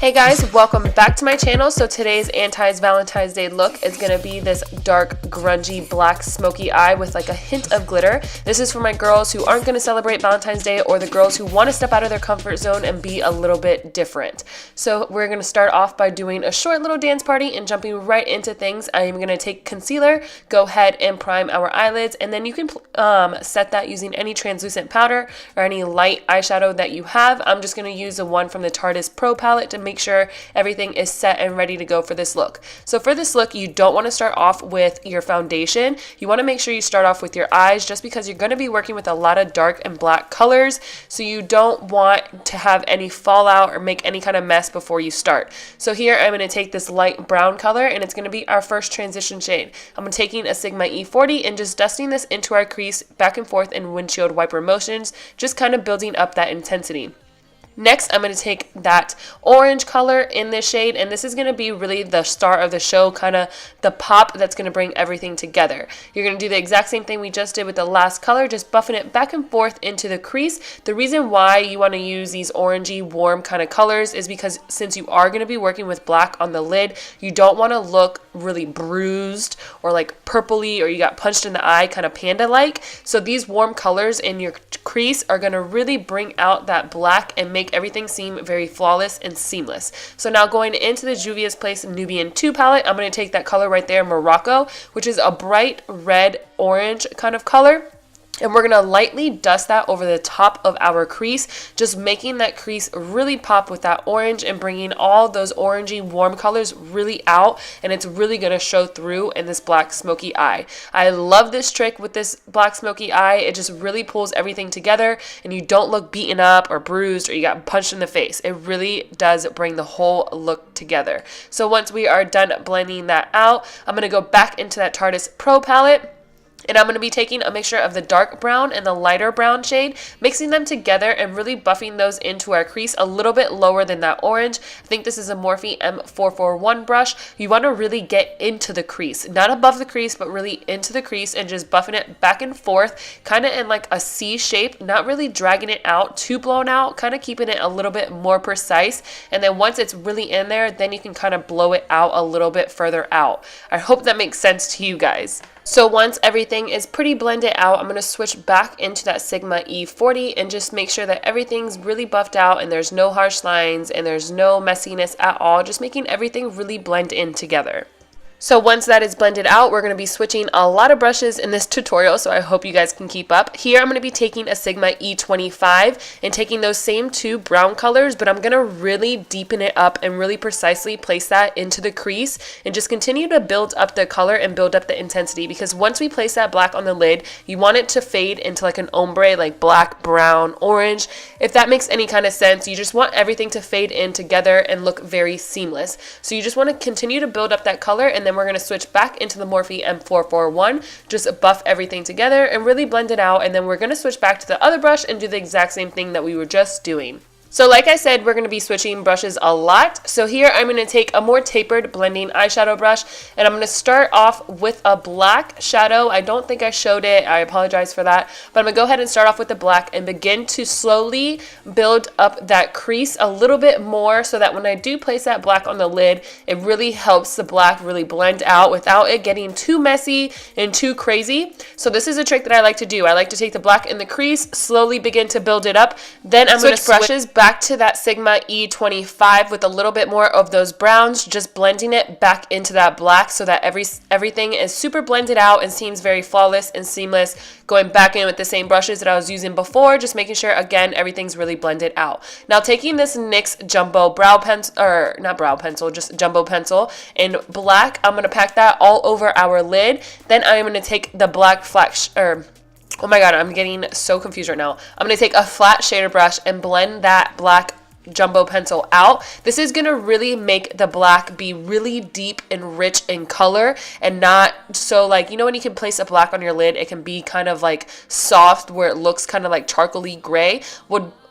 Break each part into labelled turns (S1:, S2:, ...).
S1: Hey guys, welcome back to my channel. So today's Valentine's Day look is going to be this dark, grungy, black, smoky eye with like a hint of glitter. This is for my girls who aren't going to celebrate Valentine's Day or the girls who want to step out of their comfort zone and be a little bit different. So we're going to start off by doing a short little dance party and jumping right into things. I am going to take concealer, go ahead and prime our eyelids, and then you can set that using any translucent powder or any light eyeshadow that you have. I'm just going to use the one from the Tarte Pro palette to make sure everything is set and ready to go for this look. So for this look, you don't want to start off with your foundation. You want to make sure you start off with your eyes just because you're going to be working with a lot of dark and black colors. So you don't want to have any fallout or make any kind of mess before you start. So here I'm going to take this light brown color and it's going to be our first transition shade. I'm taking a Sigma E40 and just dusting this into our crease back and forth in windshield wiper motions, just kind of building up that intensity. Next, I'm going to take that orange color in this shade, and this is going to be really the star of the show, kind of the pop that's going to bring everything together. You're going to do the exact same thing we just did with the last color, just buffing it back and forth into the crease. The reason why you want to use these orangey, warm kind of colors is because since you are going to be working with black on the lid, you don't want to look really bruised or like purpley or you got punched in the eye, kind of panda-like. So these warm colors in your crease are going to really bring out that black and make everything seem very flawless and seamless. So now going into the Juvia's Place Nubian 2 palette, I'm going to take that color right there, Morocco, which is a bright red orange kind of color. And we're going to lightly dust that over the top of our crease, just making that crease really pop with that orange and bringing all those orangey warm colors really out, and it's really going to show through in this black smoky eye. I love this trick with this black smoky eye. It just really pulls everything together and you don't look beaten up or bruised or you got punched in the face. It really does bring the whole look together. So once we are done blending that out, I'm going to go back into that Tarte Pro palette. And I'm going to be taking a mixture of the dark brown and the lighter brown shade, mixing them together and really buffing those into our crease a little bit lower than that orange. I think this is a Morphe M441 brush. You want to really get into the crease, not above the crease, but really into the crease and just buffing it back and forth, kind of in like a C shape, not really dragging it out too blown out, kind of keeping it a little bit more precise. And then once it's really in there, then you can kind of blow it out a little bit further out. I hope that makes sense to you guys. So once everything is pretty blended out, I'm going to switch back into that Sigma E40 and just make sure that everything's really buffed out and there's no harsh lines and there's no messiness at all, just making everything really blend in together. So once that is blended out, we're going to be switching a lot of brushes in this tutorial, so I hope you guys can keep up. Here I'm going to be taking a Sigma E25 and taking those same two brown colors, but I'm going to really deepen it up and really precisely place that into the crease and just continue to build up the color and build up the intensity, because once we place that black on the lid, you want it to fade into like an ombre, like black, brown, orange. If that makes any kind of sense, you just want everything to fade in together and look very seamless. So you just want to continue to build up that color, and then we're going to switch back into the Morphe M441, just buff everything together and really blend it out, and then we're going to switch back to the other brush and do the exact same thing that we were just doing. So like I said, we're going to be switching brushes a lot. So here I'm going to take a more tapered blending eyeshadow brush, and I'm going to start off with a black shadow. I don't think I showed it. I apologize for that. But I'm going to go ahead and start off with the black and begin to slowly build up that crease a little bit more so that when I do place that black on the lid, it really helps the black really blend out without it getting too messy and too crazy. So this is a trick that I like to do. I like to take the black in the crease, slowly begin to build it up. Then I'm going to brushes back to that Sigma E25 with a little bit more of those browns, just blending it back into that black so that everything is super blended out and seems very flawless and seamless. Going back in with the same brushes that I was using before, just making sure again everything's really blended out. Now taking this NYX Jumbo brow pencil, or not brow pencil, just jumbo pencil in black, I'm going to pack that all over our lid. Then I'm going to take the black oh my god, I'm getting so confused right now. I'm going to take a flat shader brush and blend that black jumbo pencil out. This is going to really make the black be really deep and rich in color and not so like, you know when you can place a black on your lid, it can be kind of like soft where it looks kind of like charcoaly gray.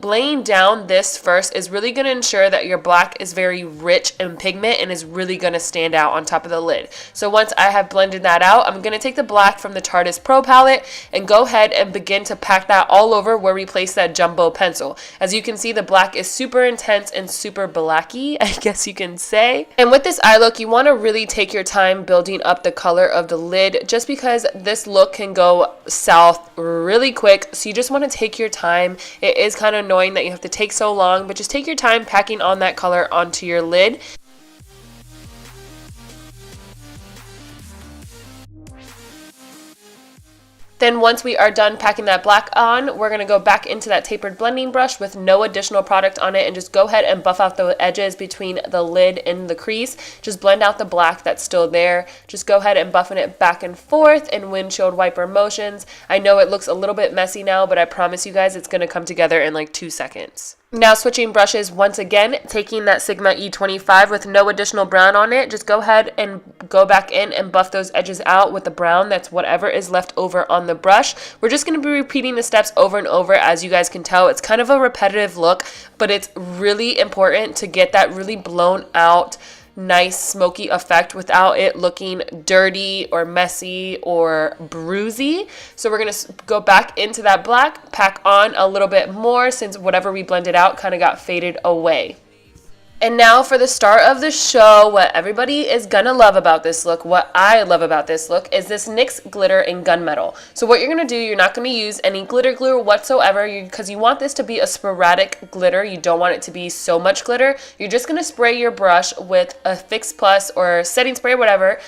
S1: laying down this first is really going to ensure that your black is very rich in pigment and is really going to stand out on top of the lid. So once I have blended that out, I'm going to take the black from the Tarte's Pro palette and go ahead and begin to pack that all over where we place that jumbo pencil. As you can see, the black is super intense and super blacky, I guess you can say. And with this eye look, you want to really take your time building up the color of the lid, just because this look can go south really quick. So you just want to take your time. It is kind of annoying that you have to take so long, but just take your time packing on that color onto your lid. Then once we are done packing that black on, we're going to go back into that tapered blending brush with no additional product on it and just go ahead and buff out the edges between the lid and the crease. Just blend out the black that's still there. Just go ahead and buffing it back and forth in windshield wiper motions. I know it looks a little bit messy now, but I promise you guys it's going to come together in like 2 seconds. Now switching brushes once again, taking that Sigma E25 with no additional brown on it, just go ahead and go back in and buff those edges out with the brown. That's whatever is left over on the brush. We're just going to be repeating the steps over and over. As you guys can tell, it's kind of a repetitive look, but it's really important to get that really blown out nice smoky effect without it looking dirty or messy or bruisey. So we're going to go back into that black, pack on a little bit more since whatever we blended out kind of got faded away. And now for the start of the show, what everybody is gonna love about this look, what I love about this look, is this NYX glitter in Gunmetal. So what you're gonna do, you're not gonna use any glitter glue whatsoever because you want this to be a sporadic glitter. You don't want it to be so much glitter. You're just gonna spray your brush with a Fix Plus or setting spray, whatever.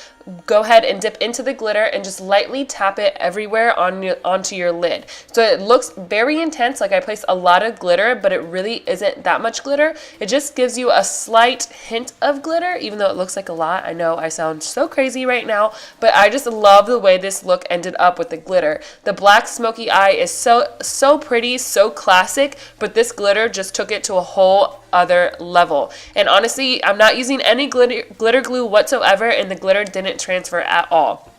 S1: Go ahead and dip into the glitter and just lightly tap it everywhere onto your lid. So it looks very intense, like I placed a lot of glitter, but it really isn't that much glitter. It just gives you a slight hint of glitter, even though it looks like a lot. I know I sound so crazy right now, but I just love the way this look ended up with the glitter. The black smoky eye is so pretty, so classic, but this glitter just took it to a whole other level. And honestly, I'm not using any glitter glue whatsoever, and the glitter didn't transfer at all.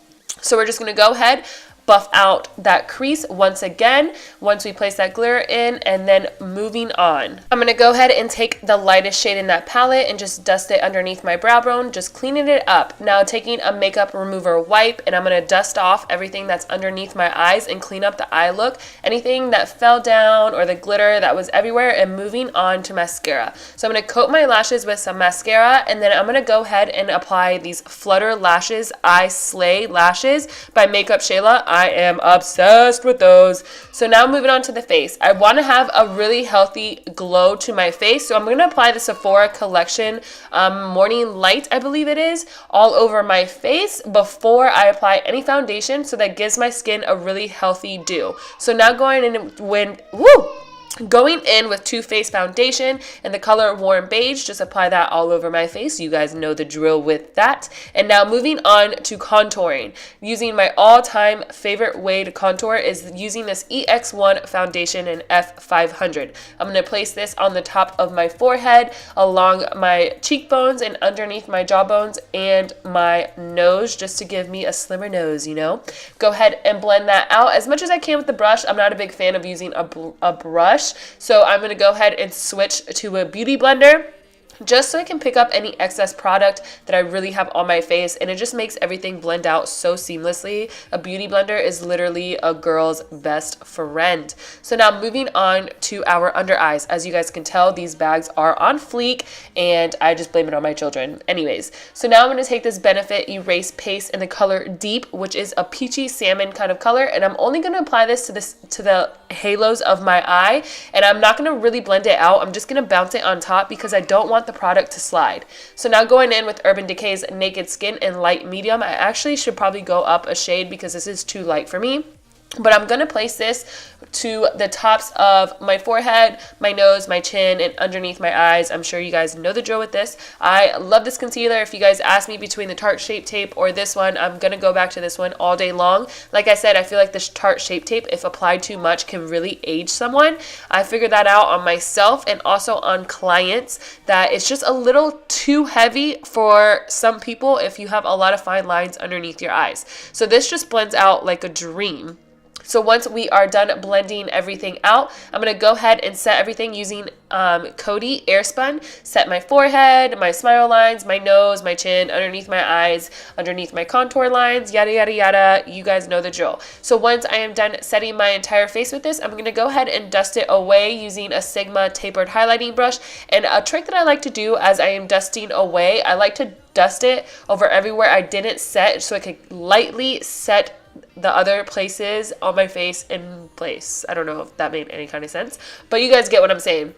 S1: So we're just going to go ahead, buff out that crease once again once we place that glitter in, and then moving on. I'm going to go ahead and take the lightest shade in that palette and just dust it underneath my brow bone, just cleaning it up. Now taking a makeup remover wipe, and I'm going to dust off everything that's underneath my eyes and clean up the eye look, anything that fell down or the glitter that was everywhere, and moving on to mascara. So I'm going to coat my lashes with some mascara, and then I'm going to go ahead and apply these Flutter Lashes I Slay lashes by Makeup Shayla. I am obsessed with those. So now moving on to the face. I want to have a really healthy glow to my face. So I'm going to apply the Sephora Collection Morning Light, I believe it is, all over my face before I apply any foundation, so that gives my skin a really healthy dew. So now going in with Too Faced foundation in the color Warm Beige, just apply that all over my face. You guys know the drill with that. And now moving on to contouring. Using my all-time favorite way to contour is using this EX1 foundation in F500. I'm going to place this on the top of my forehead, along my cheekbones, and underneath my jawbones and my nose, just to give me a slimmer nose, you know. Go ahead and blend that out as much as I can with the brush. I'm not a big fan of using a brush. So I'm going to go ahead and switch to a beauty blender, just so I can pick up any excess product that I really have on my face, and it just makes everything blend out so seamlessly. A beauty blender is literally a girl's best friend. So now moving on to our under eyes. As you guys can tell, these bags are on fleek, and I just blame it on my children. Anyways, so now I'm going to take this Benefit Erase Paste in the color Deep, which is a peachy salmon kind of color, and I'm only going to apply this to the halos of my eye, and I'm not going to really blend it out. I'm just going to bounce it on top because I don't want the product to slide. So now going in with Urban Decay's Naked Skin in light medium. I actually should probably go up a shade because this is too light for me. But I'm going to place this to the tops of my forehead, my nose, my chin, and underneath my eyes. I'm sure you guys know the drill with this. I love this concealer. If you guys ask me between the Tarte Shape Tape or this one, I'm going to go back to this one all day long. Like I said, I feel like this Tarte Shape Tape, if applied too much, can really age someone. I figured that out on myself and also on clients, that it's just a little too heavy for some people if you have a lot of fine lines underneath your eyes. So this just blends out like a dream. So once we are done blending everything out, I'm going to go ahead and set everything using Coty Airspun. Set my forehead, my smile lines, my nose, my chin, underneath my eyes, underneath my contour lines, yada, yada, yada. You guys know the drill. So once I am done setting my entire face with this, I'm going to go ahead and dust it away using a Sigma tapered highlighting brush. And a trick that I like to do as I am dusting away, I like to dust it over everywhere I didn't set so I could lightly set the other places on my face in place. I don't know if that made any kind of sense, but you guys get what I'm saying.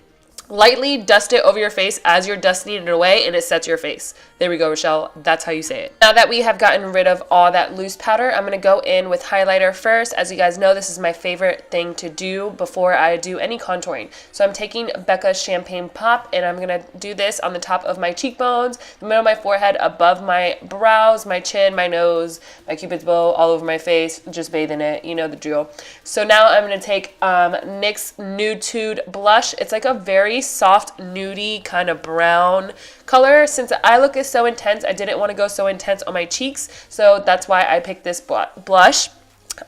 S1: Lightly dust it over your face as you're dusting it away and it sets your face. There we go, Rochelle. That's how you say it. Now that we have gotten rid of all that loose powder, I'm going to go in with highlighter first. As you guys know, this is my favorite thing to do before I do any contouring. So I'm taking Becca's Champagne Pop and I'm going to do this on the top of my cheekbones, the middle of my forehead, above my brows, my chin, my nose, my cupid's bow, all over my face, just bathe in it. You know the drill. So now I'm going to take NYX Nude Tude Blush. It's like a very soft nudie kind of brown color. Since the eye look is so intense, I didn't want to go so intense on my cheeks, so that's why I picked this blush.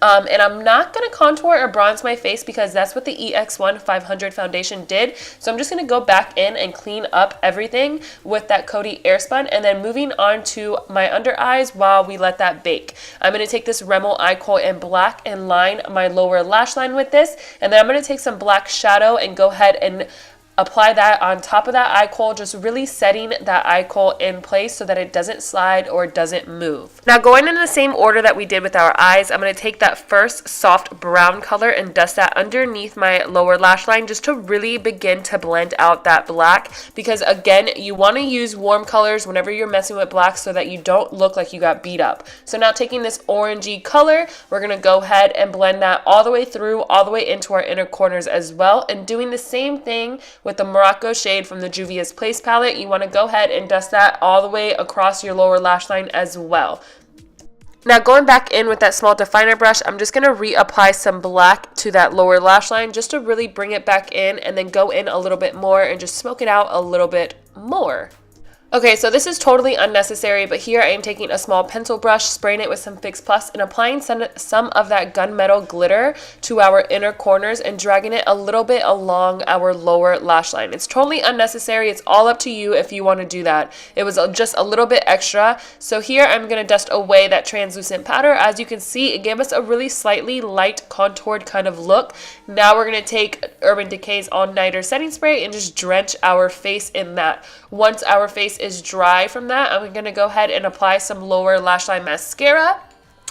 S1: And I'm not going to contour or bronze my face because that's what the EX1 500 foundation did. So I'm just going to go back in and clean up everything with that Coty Airspun, and then moving on to my under eyes while we let that bake. I'm going to take this Rimmel Eye Kohl in black and line my lower lash line with this, and then I'm going to take some black shadow and go ahead and apply that on top of that eye kohl, just really setting that eye kohl in place so that it doesn't slide or doesn't move. Now going in the same order that we did with our eyes, I'm going to take that first soft brown color and dust that underneath my lower lash line just to really begin to blend out that black, because again, you want to use warm colors whenever you're messing with black so that you don't look like you got beat up. So now taking this orangey color, we're going to go ahead and blend that all the way through, all the way into our inner corners as well, and doing the same thing with the Morocco shade from the Juvia's Place palette. You want to go ahead and dust that all the way across your lower lash line as well. Now going back in with that small definer brush, I'm just going to reapply some black to that lower lash line just to really bring it back in, and then go in a little bit more and just smoke it out a little bit more. Okay, so this is totally unnecessary, but here I am taking a small pencil brush, spraying it with some Fix Plus, and applying some of that gunmetal glitter to our inner corners and dragging it a little bit along our lower lash line. It's totally unnecessary. It's all up to you if you want to do that. It was just a little bit extra. So here I'm going to dust away that translucent powder. As you can see, it gave us a really slightly light contoured kind of look. Now we're going to take Urban Decay's All Nighter setting spray and just drench our face in that. Once our face is dry from that, I'm going to go ahead and apply some lower lash line mascara.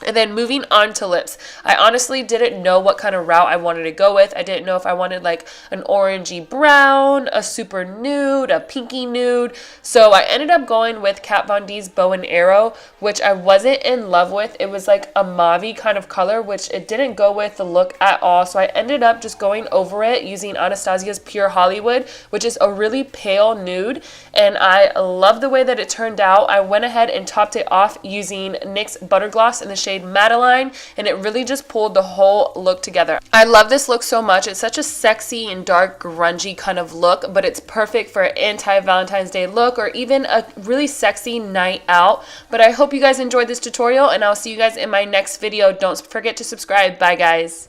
S1: And then moving on to lips. I honestly didn't know what kind of route I wanted to go with. I didn't know if I wanted like an orangey brown, a super nude, a pinky nude. So I ended up going with Kat Von D's Bow and Arrow, which I wasn't in love with. It was like a mauve kind of color, which it didn't go with the look at all. So I ended up just going over it using Anastasia's Pure Hollywood, which is a really pale nude. And I love the way that it turned out. I went ahead and topped it off using NYX Butter Gloss in the shade Madeline, and it really just pulled the whole look together. I love this look so much. It's such a sexy and dark grungy kind of look, but it's perfect for an anti-Valentine's Day look or even a really sexy night out. But I hope you guys enjoyed this tutorial, and I'll see you guys in my next video. Don't forget to subscribe. Bye guys.